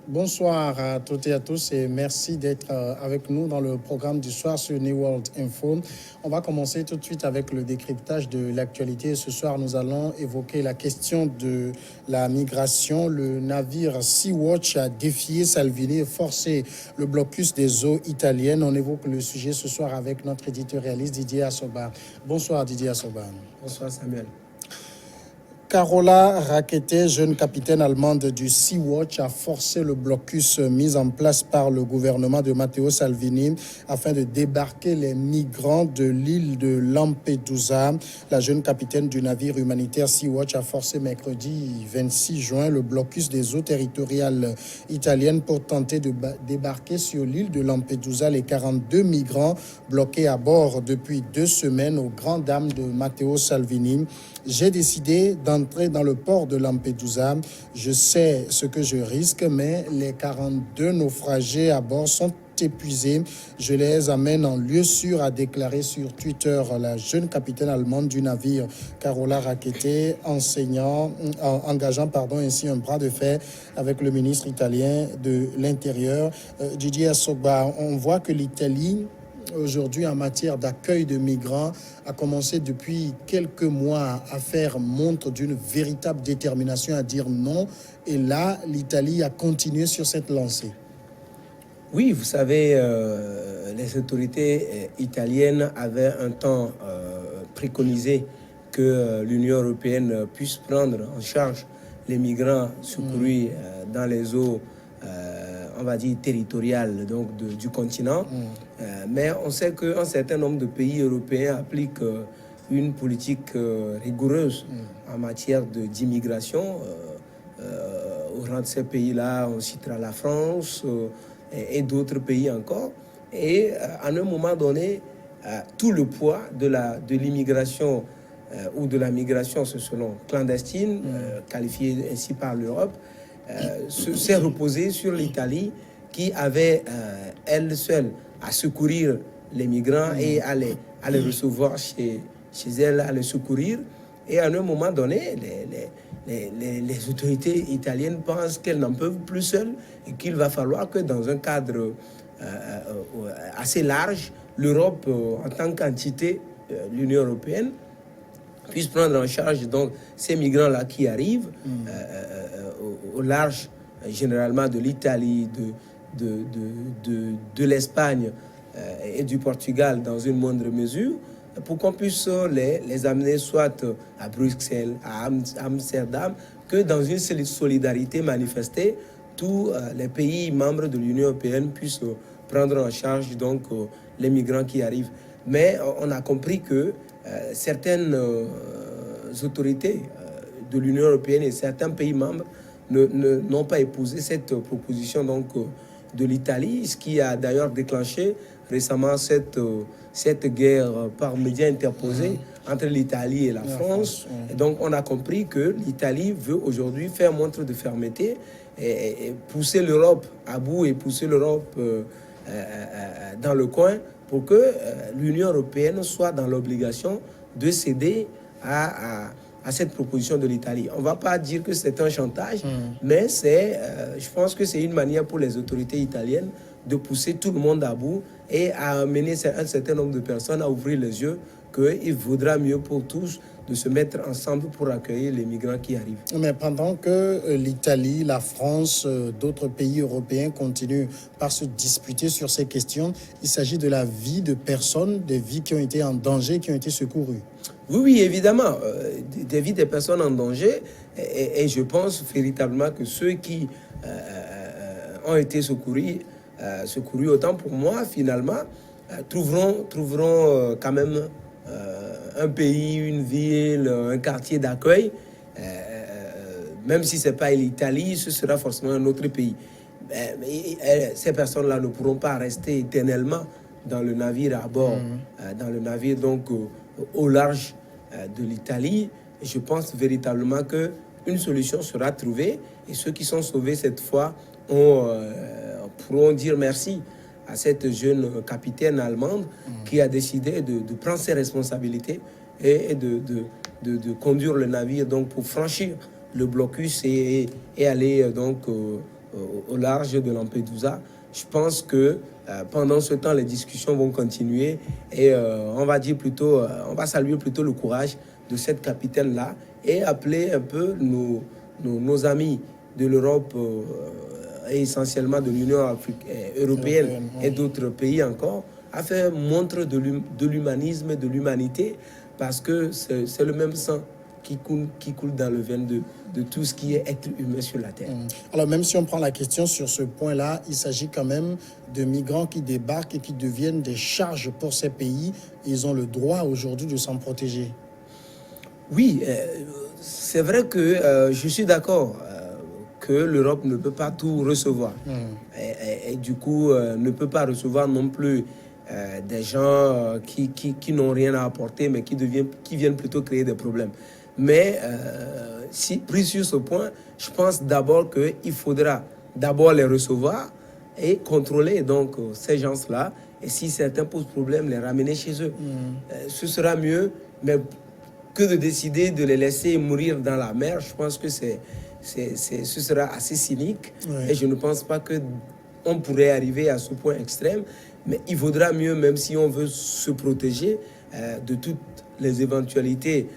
Bonsoir à toutes et à tous et merci d'être avec nous dans le programme du soir sur New World Info. On va commencer tout de suite avec le décryptage de l'actualité. Ce soir, nous allons évoquer la question de la migration. Le navire Sea-Watch a défié Salvini et forcé le blocus des eaux italiennes. On évoque le sujet ce soir avec notre éditorialiste Didier Assoba. Bonsoir Didier Assoba. Bonsoir Samuel. Carola Rackete, jeune capitaine allemande du Sea-Watch, a forcé le blocus mis en place par le gouvernement de Matteo Salvini afin de débarquer les migrants de l'île de Lampedusa. La jeune capitaine du navire humanitaire Sea-Watch a forcé mercredi 26 juin le blocus des eaux territoriales italiennes pour tenter de débarquer sur l'île de Lampedusa les 42 migrants bloqués à bord depuis 2 semaines aux grandes dames de Matteo Salvini. J'ai décidé d'entrer dans le port de Lampedusa. Je sais ce que je risque, mais les 42 naufragés à bord sont épuisés. Je les amène en lieu sûr, a déclaré sur Twitter la jeune capitaine allemande du navire Carola Rackete, engageant ainsi un bras de fer avec le ministre italien de l'Intérieur. Didier Assoba, on voit que l'Italie aujourd'hui en matière d'accueil de migrants a commencé depuis quelques mois à faire montre d'une véritable détermination à dire non. Et là, l'Italie a continué sur cette lancée. Oui, vous savez, les autorités italiennes avaient un temps préconisé que l'Union européenne puisse prendre en charge les migrants secourus dans les eaux on va dire, territoriale donc du continent. Mais on sait qu'un certain nombre de pays européens appliquent une politique rigoureuse en matière d'immigration. Au rang de ces pays-là, on citera la France et d'autres pays encore. Et à un moment donné, tout le poids de l'immigration ou de la migration, selon clandestine, qualifiée ainsi par l'Europe, s'est reposé sur l'Italie qui avait elle seule à secourir les migrants et à les recevoir chez elle, à les secourir. Et à un moment donné, les autorités italiennes pensent qu'elles n'en peuvent plus seules et qu'il va falloir que dans un cadre assez large, l'Europe en tant qu'entité, l'Union européenne, puisse prendre en charge donc ces migrants-là qui arrivent au large, généralement de l'Italie, de l'Espagne et du Portugal dans une moindre mesure, pour qu'on puisse les amener soit à Bruxelles, à Amsterdam, que dans une solidarité manifestée, tous les pays membres de l'Union européenne puissent prendre en charge donc les migrants qui arrivent. Mais on a compris que certaines autorités de l'Union européenne et certains pays membres n'ont pas épousé cette proposition donc, de l'Italie, ce qui a d'ailleurs déclenché récemment cette guerre par médias interposés entre l'Italie et la France. Et donc on a compris que l'Italie veut aujourd'hui faire montre de fermeté et pousser l'Europe à bout et pousser l'Europe dans le coin pour que l'Union européenne soit dans l'obligation de céder à cette proposition de l'Italie. On ne va pas dire que c'est un chantage, mais je pense que c'est une manière pour les autorités italiennes de pousser tout le monde à bout et à amener un certain nombre de personnes à ouvrir les yeux qu'il vaudra mieux pour tous de se mettre ensemble pour accueillir les migrants qui arrivent. Mais pendant que l'Italie, la France, d'autres pays européens continuent par se disputer sur ces questions, il s'agit de la vie de personnes, des vies qui ont été en danger, qui ont été secourues. Oui, évidemment, des vies des personnes en danger. Et je pense véritablement que ceux qui ont été secourus, autant pour moi, finalement, trouveront quand même un pays, une ville, un quartier d'accueil. Même si ce n'est pas l'Italie, ce sera forcément un autre pays. Mais ces personnes-là ne pourront pas rester éternellement dans le navire à bord, dans le navire donc au large de l'Italie. Je pense véritablement qu'une solution sera trouvée et ceux qui sont sauvés cette fois pourront dire merci à cette jeune capitaine allemande qui a décidé de prendre ses responsabilités et de conduire le navire donc pour franchir le blocus et aller donc au large de Lampedusa. Je pense que pendant ce temps, les discussions vont continuer et on va saluer plutôt le courage de cette capitaine-là et appeler un peu nos amis de l'Europe et essentiellement de l'Union européenne et d'autres pays encore à faire montre de l'humanisme, de l'humanité, parce que c'est le même sang qui coule dans le veine de tout ce qui est être humain sur la Terre. Alors même si on prend la question sur ce point-là, il s'agit quand même de migrants qui débarquent et qui deviennent des charges pour ces pays. Ils ont le droit aujourd'hui de s'en protéger. Oui, c'est vrai que je suis d'accord que l'Europe ne peut pas tout recevoir. Et du coup, ne peut pas recevoir non plus des gens qui n'ont rien à apporter, mais qui viennent plutôt créer des problèmes. Mais si pris sur ce point, je pense d'abord qu'il faudra d'abord les recevoir et contrôler donc ces gens-là. Et si certains posent problème, les ramener chez eux. Ce sera mieux, mais que de décider de les laisser mourir dans la mer. Je pense que ce sera assez cynique. Et je ne pense pas qu'on pourrait arriver à ce point extrême. Mais il vaudra mieux, même si on veut se protéger de toutes les éventualités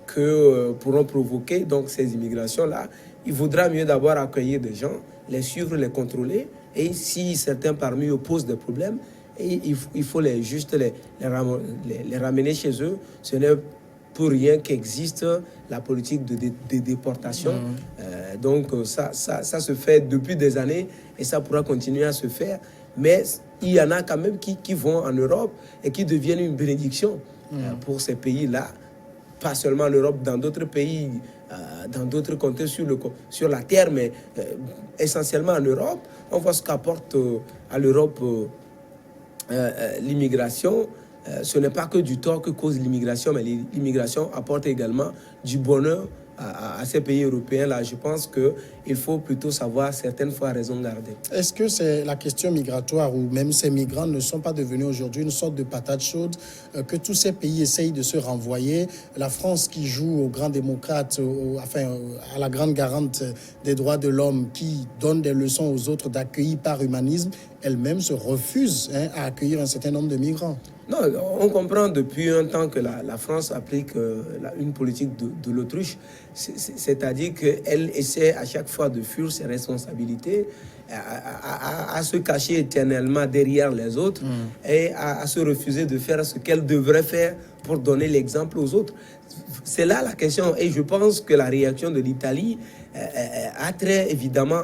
que pourront provoquer donc ces immigrations-là, il vaudra mieux d'abord accueillir des gens, les suivre, les contrôler. Et si certains parmi eux posent des problèmes, il faut juste les ramener chez eux. Ce n'est pour rien qu'existe la politique de déportation. Donc ça se fait depuis des années et ça pourra continuer à se faire. Mais il y en a quand même qui vont en Europe et qui deviennent une bénédiction pour ces pays-là. Pas seulement en Europe, dans d'autres pays, dans d'autres contextes sur la terre, mais essentiellement en Europe. On voit ce qu'apporte à l'Europe l'immigration. Ce n'est pas que du tort que cause l'immigration, mais l'immigration apporte également du bonheur à ces pays européens-là. Je pense qu'il faut plutôt savoir certaines fois raison garder. Est-ce que c'est la question migratoire ou même ces migrants ne sont pas devenus aujourd'hui une sorte de patate chaude que tous ces pays essayent de se renvoyer? La France qui joue au grand démocrate, à la grande garante des droits de l'homme, qui donne des leçons aux autres d'accueillir par humanisme, elle-même se refuse à accueillir un certain nombre de migrants. Non, on comprend depuis un temps que la France applique une politique de l'autruche, c'est-à-dire qu'elle essaie à chaque fois de fuir ses responsabilités, à se cacher éternellement derrière les autres et à se refuser de faire ce qu'elle devrait faire pour donner l'exemple aux autres. C'est là la question et je pense que la réaction de l'Italie a trait évidemment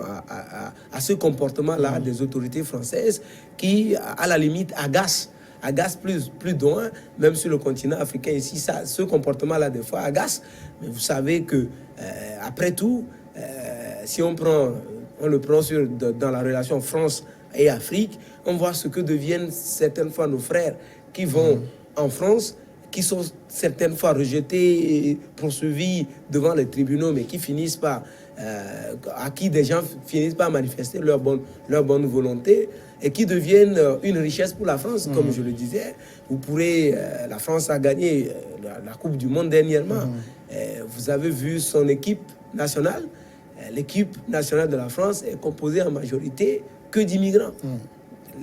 à ce comportement-là des autorités françaises qui, à la limite, agace plus d'un, même sur le continent africain ici, ce comportement-là des fois agace. Mais vous savez que après tout, si on le prend dans la relation France et Afrique, on voit ce que deviennent certaines fois nos frères qui vont en France, qui sont certaines fois rejetés et poursuivis devant les tribunaux, mais qui finissent par à qui des gens finissent par manifester leur bonne volonté et qui deviennent une richesse pour la France, comme je le disais. Vous pourrez, la France a gagné la Coupe du Monde dernièrement. Vous avez vu son équipe nationale. L'équipe nationale de la France est composée en majorité que d'immigrants.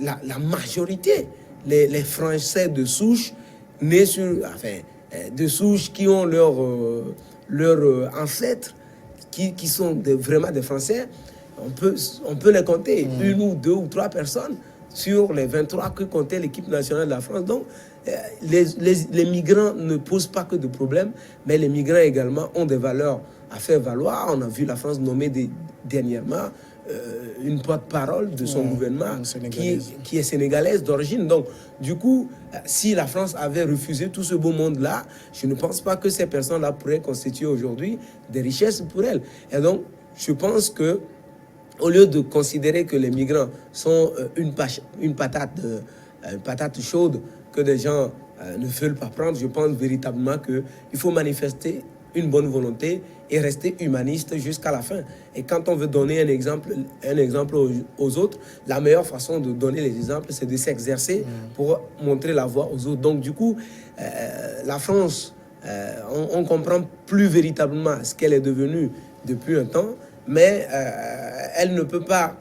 La majorité, les Français de souche, nés de souche qui ont leurs ancêtres, qui sont vraiment des Français. On peut les compter, une ou deux ou trois personnes sur les 23 que comptait l'équipe nationale de la France. Donc, les migrants ne posent pas que de problèmes, mais les migrants également ont des valeurs à faire valoir. On a vu la France nommer dernièrement une porte-parole de son gouvernement qui est sénégalaise d'origine. Donc, du coup, si la France avait refusé tout ce beau monde-là, je ne pense pas que ces personnes-là pourraient constituer aujourd'hui des richesses pour elles. Et donc, je pense que au lieu de considérer que les migrants sont une patate chaude que des gens ne veulent pas prendre, je pense véritablement qu'il faut manifester une bonne volonté et rester humaniste jusqu'à la fin. Et quand on veut donner un exemple aux autres, la meilleure façon de donner les exemples, c'est de s'exercer pour montrer la voie aux autres. Donc du coup, la France, on comprend plus véritablement ce qu'elle est devenue depuis un temps, mais elle ne peut pas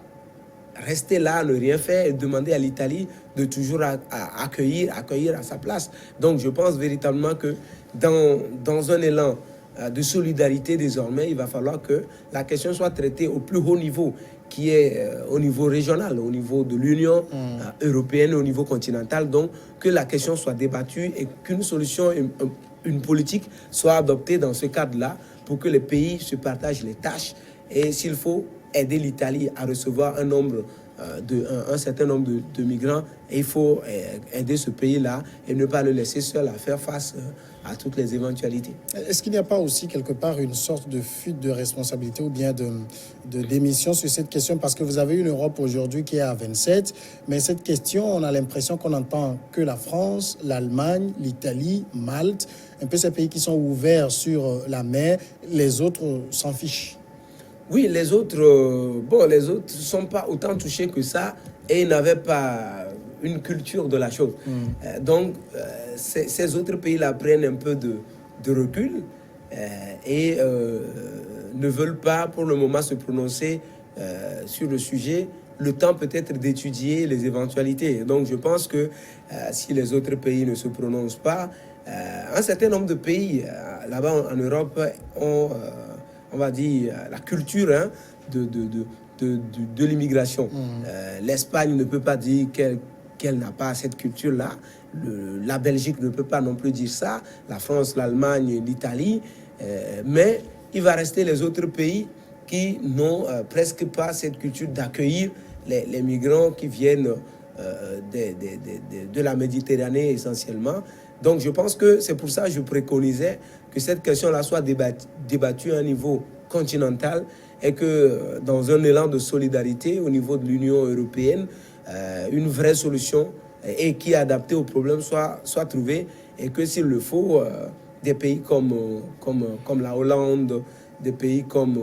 rester là, ne rien faire et demander à l'Italie de toujours accueillir à sa place. Donc je pense véritablement que dans un élan de solidarité désormais, il va falloir que la question soit traitée au plus haut niveau, qui est au niveau régional, au niveau de l'Union européenne, au niveau continental. Donc que la question soit débattue et qu'une solution, une politique soit adoptée dans ce cadre-là pour que les pays se partagent les tâches et s'il faut aider l'Italie à recevoir un certain nombre de migrants, et il faut aider ce pays-là et ne pas le laisser seul à faire face à toutes les éventualités. Est-ce qu'il n'y a pas aussi quelque part une sorte de fuite de responsabilité ou bien de démission sur cette question? Parce que vous avez une Europe aujourd'hui qui est à 27, mais cette question, on a l'impression qu'on n'entend que la France, l'Allemagne, l'Italie, Malte, un peu ces pays qui sont ouverts sur la mer, les autres s'en fichent. Oui, les autres ne sont pas autant touchés que ça et ils n'avaient pas une culture de la chose. Donc, ces autres pays-là prennent un peu de recul et ne veulent pas pour le moment se prononcer sur le sujet, le temps peut-être d'étudier les éventualités. Donc, je pense que si les autres pays ne se prononcent pas, un certain nombre de pays là-bas en Europe ont... on va dire, la culture de l'immigration. L'Espagne ne peut pas dire qu'elle n'a pas cette culture-là. La Belgique ne peut pas non plus dire ça. La France, l'Allemagne, l'Italie. Mais il va rester les autres pays qui n'ont presque pas cette culture d'accueillir les migrants qui viennent de la Méditerranée essentiellement. Donc je pense que c'est pour ça que je préconisais que cette question-là soit débattue à un niveau continental et que dans un élan de solidarité au niveau de l'Union européenne, une vraie solution et qui est adaptée au problème soit trouvée et que s'il le faut, des pays comme la Hollande, des pays comme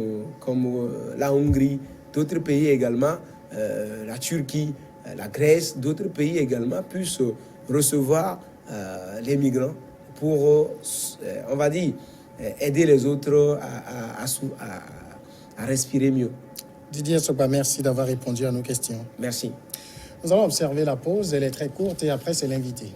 la Hongrie, d'autres pays également, la Turquie, la Grèce, d'autres pays également puissent recevoir les migrants pour, on va dire, aider les autres à respirer mieux. Didier Sopa, merci d'avoir répondu à nos questions. Merci. Nous allons observer la pause, elle est très courte et après c'est l'invité.